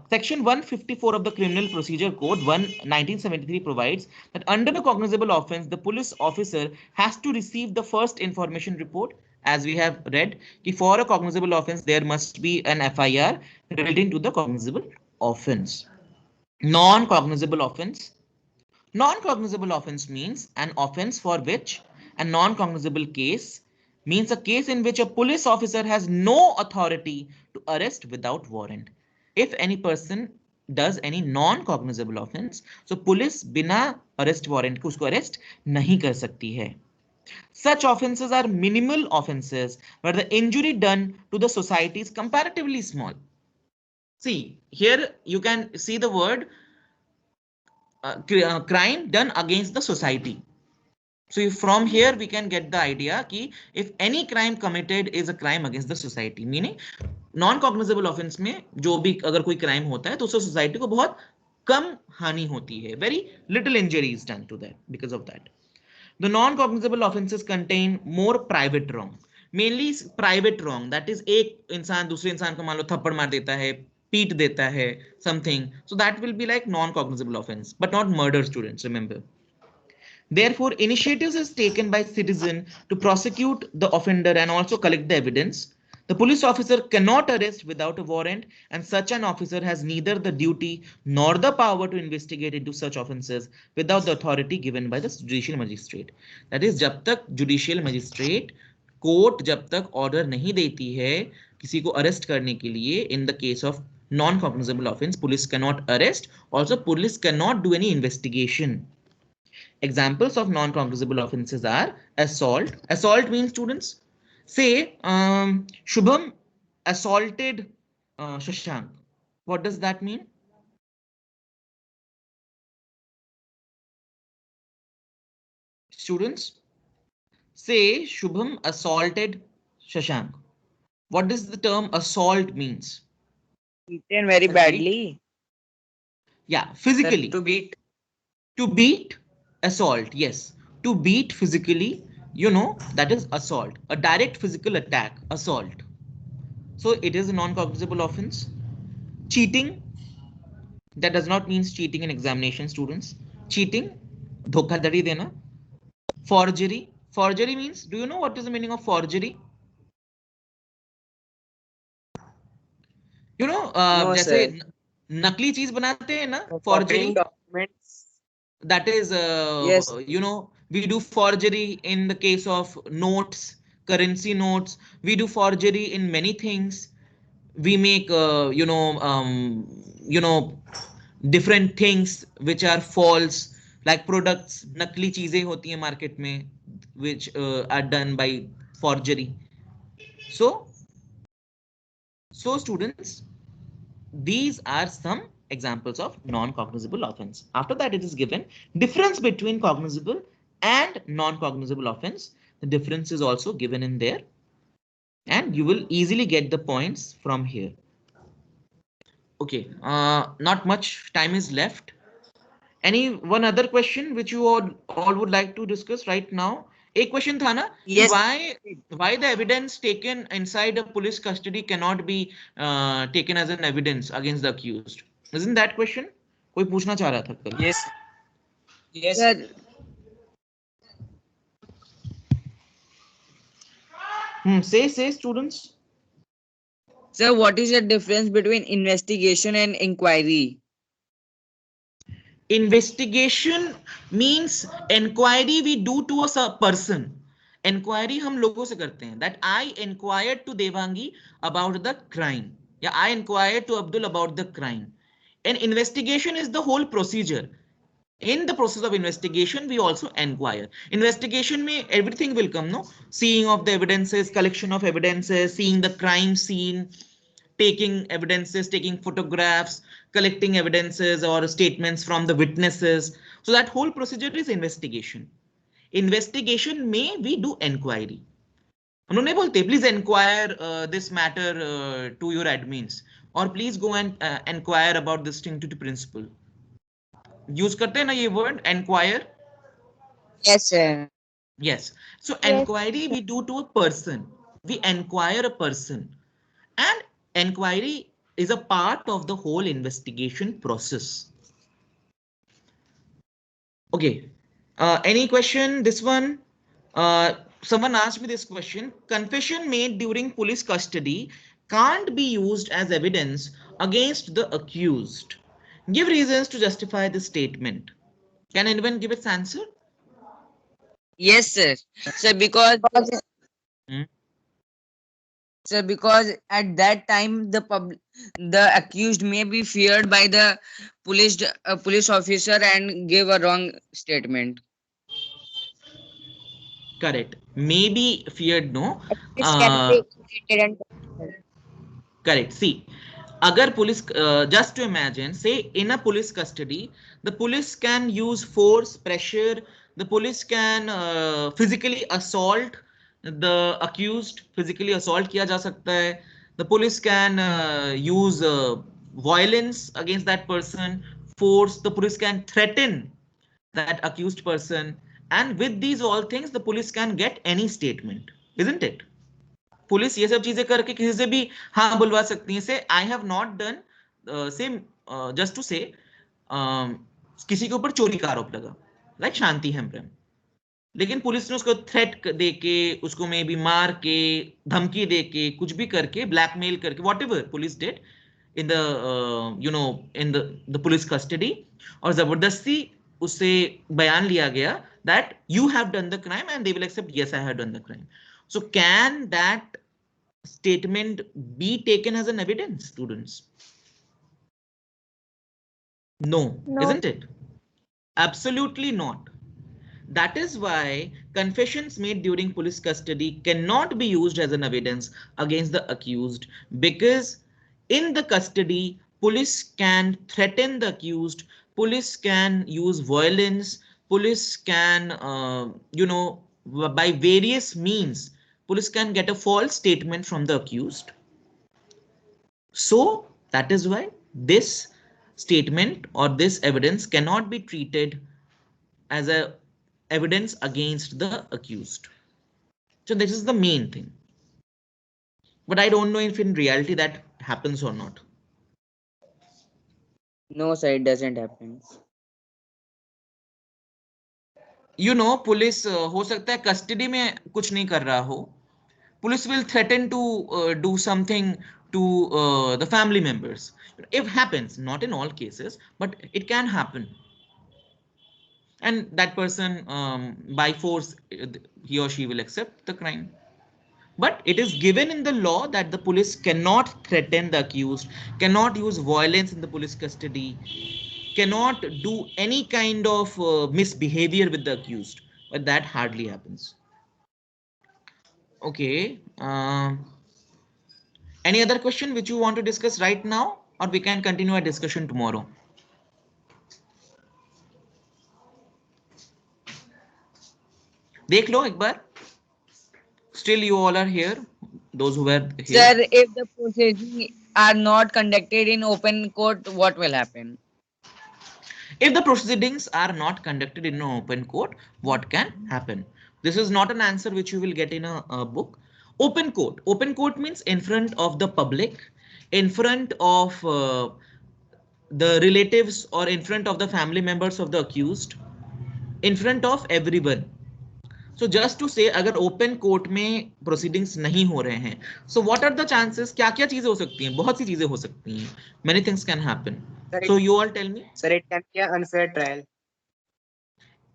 Section 154 of the Criminal Procedure Code 1973 provides that under the cognizable offense, the police officer has to receive the first information report. As we have read, for a cognizable offense, there must be an FIR relating to the cognizable offense. Non-cognizable offense. Non-cognizable offense means an offense for which a non-cognizable case means a case in which a police officer has no authority to arrest without warrant. If any person does any non-cognizable offense, so police बिना arrest warrant के उसको arrest नहीं कर सकती है. Such offenses are minimal offenses where the injury done to the society is comparatively small. See, here you can see the word crime done against the society. So from here we can get the idea कि if any crime committed is a crime against the society, meaning non-cognizable offense में जो भी अगर कोई crime होता है तो उससे society को बहुत कम हानि होती है. Very little injury is done to that because of that. The non-cognizable offenses contain more private wrong. Mainly private wrong, that is एक इंसान दूसरे इंसान को मान लो थप्पड़ मार देता है, पीट देता है, something. So that will be like non-cognizable offense, but not murder, students, remember. Therefore, initiatives is taken by citizen to prosecute the offender and also collect the evidence. The police officer cannot arrest without a warrant, and such an officer has neither the duty nor the power to investigate into such offences without the authority given by the judicial magistrate. That is, जब तक judicial magistrate court जब तक order नहीं देती है किसी को arrest करने के लिए, in the case of non-cognizable offense, police cannot arrest. Also, police cannot do any investigation. Examples of non-cognizable offenses are assault. Assault means, students, say Shubham assaulted Shashank. What does that mean? Students, say Shubham assaulted Shashank. What does the term assault means? Beaten very badly. Yeah, physically. To beat. To beat, assault, yes. To beat physically, you know, that is assault. A direct physical attack, assault. So it is a non-cognizable offense. Cheating, that does not mean cheating in examination, students. Cheating, धोखाधड़ी देना. Forgery, forgery means, do you know what is the meaning of forgery? You know, No, जैसे sir. नकली चीज बनाते हैं ना, Copying forgery. documents. That is, Yes. you know, we do forgery in the case of notes, currency notes. We do forgery in many things. We make, you know, different things which are false, like products, नकली चीजें होती हैं market में, which are done by forgery. So students, these are some examples of non-cognizable offense. After that, it is given difference between cognizable and non-cognizable offense. The difference is also given in there, and you will easily get the points from here. Okay, not much time is left. Any one other question which you all would like to discuss right now? एक question था ना कि Yes. why the evidence taken inside a police custody cannot be taken as an evidence against the accused? Isn't that question? कोई पूछना चाह रहा था कल. Yes. Yes. Sir, Say students. sir, what is the difference between investigation and inquiry? Investigation means inquiry we do to a person. Inquiry हम लोगों से करते हैं. That I inquired to Devangi about the crime. Yeah, I inquired to Abdul about the crime. And investigation is the whole procedure. In the process of investigation, we also inquire. Investigation may everything will come, no? Seeing of the evidences, collection of evidences, seeing the crime scene, taking evidences, taking photographs, collecting evidences or statements from the witnesses. So that whole procedure is investigation. Investigation may we do inquiry. उन्होंने बोलते please inquire this matter to your admins or please go and inquire about this thing to the principal. Use करते हैं ना ये word inquire. Yes, sir. Yes. So Yes, inquiry we do to a person. We inquire a person. And inquiry is a part of the whole investigation process. Okay. Any question? This one? Someone asked me this question. Confession made during police custody can't be used as evidence against the accused. Give reasons to justify the statement. Can anyone give its answer? Yes, sir. Sir, because Hmm? sir, because at that time the accused may be feared by the police officer and gave a wrong statement. Correct. Maybe feared, no. this can be treated Correct. See, agar police, just to imagine, say in a police custody, the police can use force, pressure, the police can physically assault the accused, physically assault kiya ja sakta hai. The police can use violence against that person, force, the police can threaten that accused person. And with these all things, the police can get any statement, isn't it? Police ये सब चीजें करके किसी से भी हाँ बुलवा सकती है say I have not done same just to say किसी के ऊपर चोरी का आरोप लगा लाइक शांति हेम्ब्रम लेकिन पुलिस ने उसको थ्रेट दे के उसको मे बी मार के धमकी दे के कुछ भी करके ब्लैकमेल करके whatever police did in the you know in the police custody और जबरदस्ती उससे बयान लिया गया that you have done the crime and they will accept yes I have done the crime. So can that statement be taken as an evidence, students? No, No. isn't it? Absolutely not. That is why confessions made during police custody cannot be used as an evidence against the accused because in the custody, police can threaten the accused, police can use violence, police can, by various means, police can get a false statement from the accused. So that is why this statement or this evidence cannot be treated as a evidence against the accused. So this is the main thing. But I don't know if in reality that happens or not. No, sir, it doesn't happen. You know, police हो सकता है custody में कुछ नहीं कर रहा हो. Police will threaten to do something to the family members. It happens, not in all cases, but it can happen. And that person, by force, he or she will accept the crime. But it is given in the law that the police cannot threaten the accused, cannot use violence in the police custody, cannot do any kind of misbehavior with the accused. But that hardly happens. Okay. Any other question which you want to discuss right now, or we can continue our discussion tomorrow? देख लो एक बार. Still you all are here, those who were here. Sir, if the proceedings are not conducted in open court, what will happen? If the proceedings are not conducted in an open court, what can happen? This is not an answer which you will get in a book. Open court. Open court means in front of the public, in front of the relatives or in front of the family members of the accused, in front of everyone. So just to say, अगर open court में proceedings नहीं हो रहे हैं, so what are the chances? क्या क्या चीजें हो सकती हैं? बहुत सी चीजें हो सकती हैं. Many things can happen. So you all tell me. Sir, it can be an unfair trial.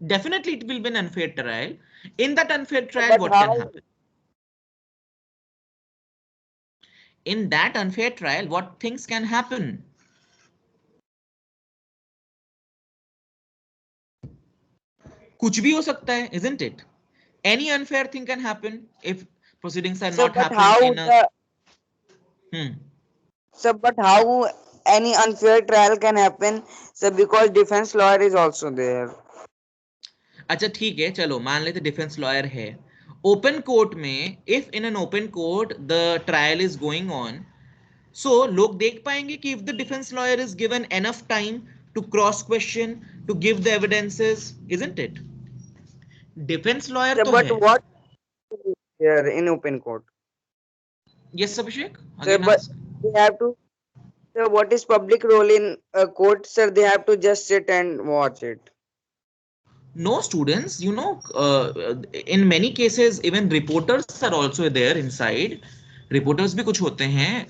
Definitely it will be an unfair trial. In that unfair trial, But what how? can happen? In that unfair trial, what things can happen? कुछ भी हो सकता है, isn't it? Any unfair thing can happen if proceedings are Sir, not but how happening in a. Sir, but how any unfair trial can happen? Sir, because defense lawyer is also there. अच्छा ठीक है, चलो मान लेते defence lawyer है. Open court में if in an open court the trial is going on, so लोग देख पाएंगे कि if the defence lawyer is given enough time to cross question, to give the evidences, isn't it? Defence lawyer Sir, तो but है. what here in open court? Yes Abhishek, Sir, again but ask. they have to. Sir, what is public role in a court? Sir, they have to just sit and watch it. No students, you know, in many cases even reporters are also there inside. Reporters भी कुछ होते हैं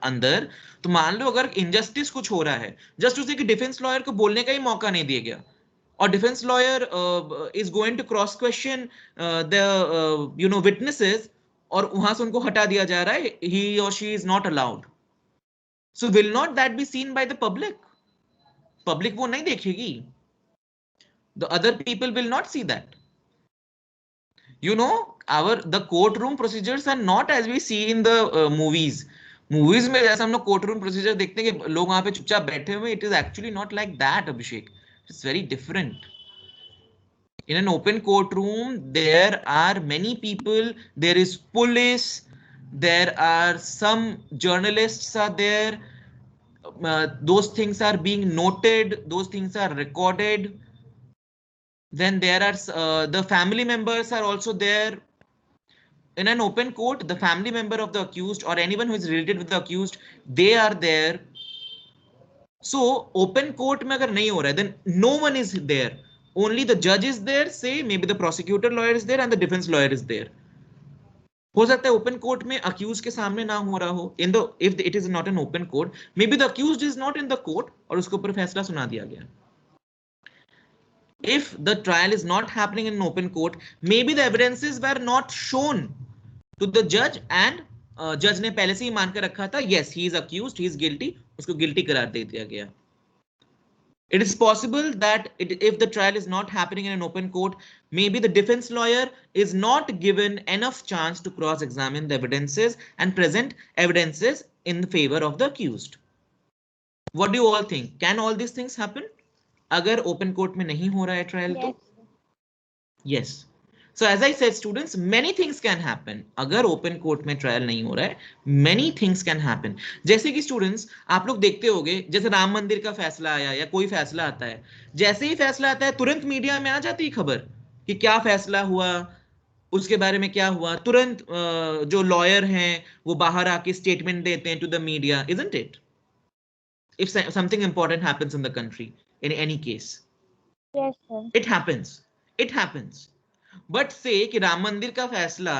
अंदर. तो मान लो अगर injustice कुछ हो रहा है, जस्ट उसे कि डिफेंस लॉयर को बोलने का ही मौका नहीं दिया गया, और defence lawyer is going to cross question the you know witnesses, और वहां से उनको हटा दिया जा रहा है, ही और she is not allowed. So will not that be seen by the public? Public वो नहीं देखेगी. The other people will not see that. You know, the courtroom procedures are not as we see in the movies. Movies में जैसे हम लोग courtroom procedure देखते हैं कि लोग वहां पे चुपचाप बैठे हुए, it is actually not like that, Abhishek. It's very different. In an open courtroom, there are many people, there is police, there are some journalists are there, those things are being noted, those things are recorded. Then there are the family members are also there. In an open court, the family member of the accused or anyone who is related with the accused, they are there. So open court में अगर नहीं हो रहा है, then no one is there. Only the judge is there, say maybe the prosecutor lawyer is there and the defense lawyer is there. हो सकता है open court में accused के सामने ना हो रहा हो. If it is not an open court, maybe the accused is not in the court और उसके ऊपर फैसला सुना दिया गया. If the trial is not happening in an open court, maybe the evidences were not shown to the judge and judge ने पहले से ही मान कर रखा था, yes he is accused, he is guilty, उसको guilty करार दे दिया गया. It is possible that if the trial is not happening in an open court, maybe the defense lawyer is not given enough chance to cross-examine the evidences and present evidences in favor of the accused. What do you all think? Can all these things happen? अगर open court में नहीं हो रहा है trial तो yes. So as I said students, many things can happen. अगर open court में trial नहीं हो रहा है, many things can happen. जैसे कि स्टूडेंट्स आप लोग देखते होंगे, जैसे राम मंदिर का फैसला आया या कोई फैसला आता है, जैसे ही फैसला आता है तुरंत मीडिया में आ जाती है खबर कि क्या फैसला हुआ, उसके बारे में क्या हुआ. तुरंत जो लॉयर हैं वो बाहर आके स्टेटमेंट देते हैं to the media, isn't it? If something important happens in the country, in any case. Yes, sir. It happens. It happens. But say कि राम मंदिर का फैसला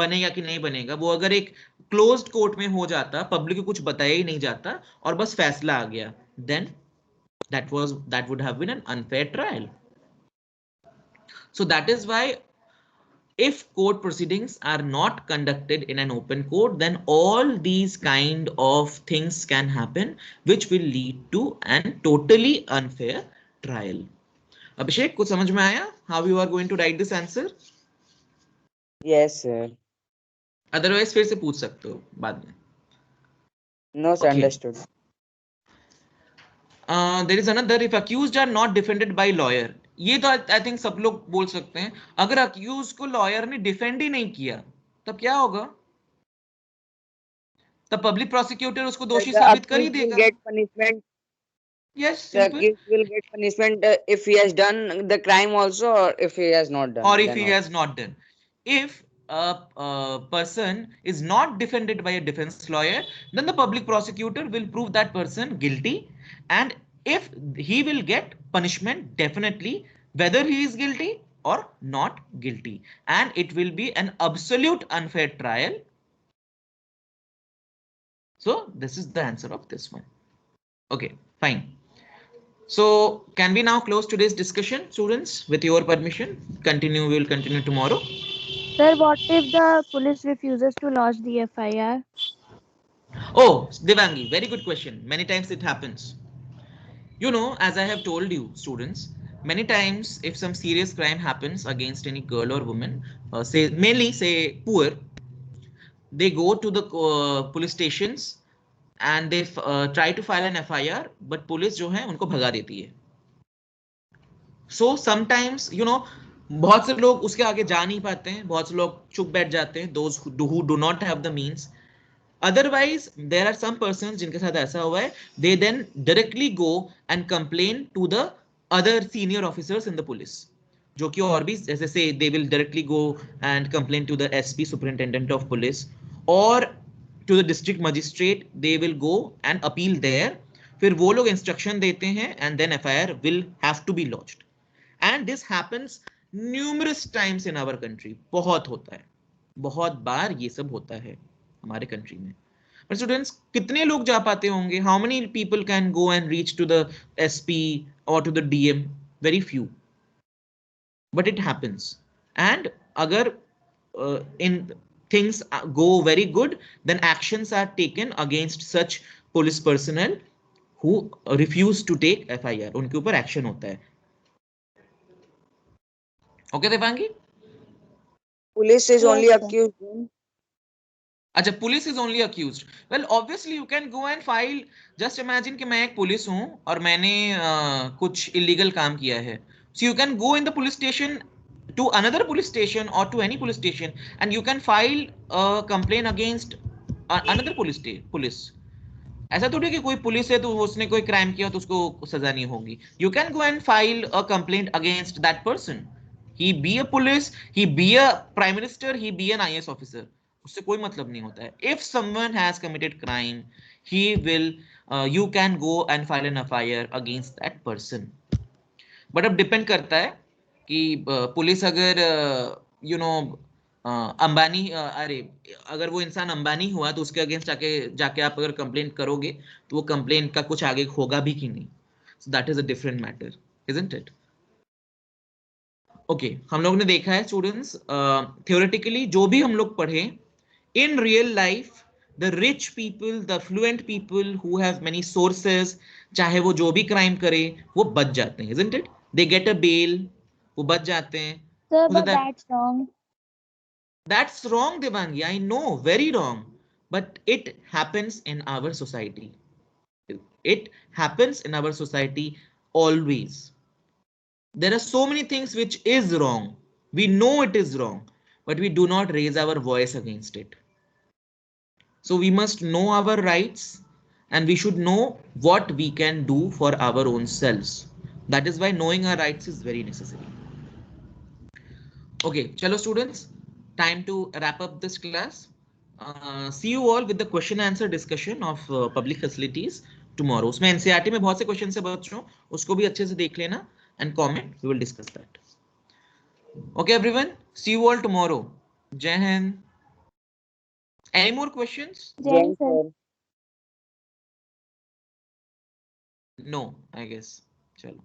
बनेगा कि नहीं बनेगा, वो अगर एक क्लोज्ड कोर्ट में हो जाता, पब्लिक को कुछ बताया ही नहीं जाता और बस फैसला आ गया, then that would have been an unfair trial. So that is why if court proceedings are not conducted in an open court, then all these kind of things can happen which will lead to an totally unfair trial. Abhishek, कुछ समझ में आया how you are going to write this answer? Yes, sir. Otherwise फिर से पूछ सकते हो बाद में. No, sir, Okay. understood. There is another, if accused are not defended by lawyer. ये तो आई थिंक सब लोग बोल सकते हैं. अगर अक्यूज को लॉयर ने डिफेंड ही नहीं किया तब क्या होगा? तब पब्लिक प्रोसिक्यूटर उसको दोषी The साबित कर ही accused will देगा. get punishment. Yes, The simple. accused will get punishment if he has done the crime also, or if he has not done. Or if Then he also. has not done. If a person is not defended by a defense lawyer, then the public prosecutor will prove that person guilty, and if he will get punishment, definitely, whether he is guilty or not guilty, and it will be an absolute unfair trial. So this is the answer of this one. Okay, fine. So can we now close today's discussion, students? With your permission, we will continue tomorrow. Sir, what if the police refuses to lodge the FIR? Oh, Devangi, very good question. Many times it happens. You know, as I have told you, students, many times if some serious crime happens against any girl or woman, say mainly say poor, they go to the police stations and they try to file an FIR, but police जो है उनको भगा देती है. So sometimes, you know, बहुत से लोग उसके आगे जा नहीं पाते हैं, बहुत से लोग चुप बैठ जाते हैं, those who do not have the means. Otherwise, there are some persons जिनके साथ ऐसा हुआ है, they then directly go and complain to the other senior officers in the police. जो कि और भी जैसे say they will directly go and complain to the SP, superintendent of police, or to the district magistrate. They will go and appeal there. फिर वो लोग instruction देते हैं and then FIR will have to be lodged. And this happens numerous times in our country. बहुत होता है, बहुत बार ये सब होता है हमारे कंट्री में. But students, कितने लोग जा पाते होंगे? How many people can go and reach to the SP or to the DM? Very few. But it happens. And अगर in things go very good, then actions are taken against such police personnel who refuse to take FIR. उनके ऊपर action होता है. Okay, Devangi? Police is Yes, only sir. accused. Then. अच्छा, police is only accused. Well obviously you can go and file. Just imagine कि मैं एक police हूं और मैंने कुछ इलीगल काम किया है. So you can go in the police station to another police station or to any police station and you can file a complaint against another police. ऐसा थोड़ी कि कोई पुलिस है तो उसने कोई क्राइम किया तो उसको सजा नहीं होगी. You can go and file a complaint against that person. He be a police, he be a prime minister, he be an IAS officer. उससे कोई मतलब नहीं होता है. If someone has committed crime, he will you can go and file an FIR against that person. But अब depend करता है कि पुलिस अगर यू नो अंबानी अरे अगर वो इंसान अंबानी हुआ तो उसके अगेंस्ट जाके आप अगर कंप्लेंट करोगे तो वो कंप्लेंट का कुछ आगे होगा भी कि नहीं. So that is a different matter, isn't it? Okay, हम लोग ने देखा है स्टूडेंट्स, थ्योरेटिकली जो भी हम लोग पढ़े, in real life the rich people, the fluent people who have many sources, चाहे वो जो भी क्राइम करे वो बच जाते हैं, isn't it? They get a bail, वो बच जाते हैं. Sir, So but that's wrong. that's wrong, Devangi. I know, very wrong. But it happens in our society. It happens in our society always. There are so many things which is wrong. We know it is wrong, but we do not raise our voice against it. So we must know our rights and we should know what we can do for our own selves. That is why knowing our rights is very necessary. Okay, chalo students, time to wrap up this class. See you all with the question answer discussion of public facilities tomorrow. उसमें NCERT में बहुत से question है बच्चों, उसको भी अच्छे से देख लेना and comment. We will discuss that. Okay, everyone. See you all tomorrow. Jai Hind. Any more questions? Jai sir. No, I guess. Chalo.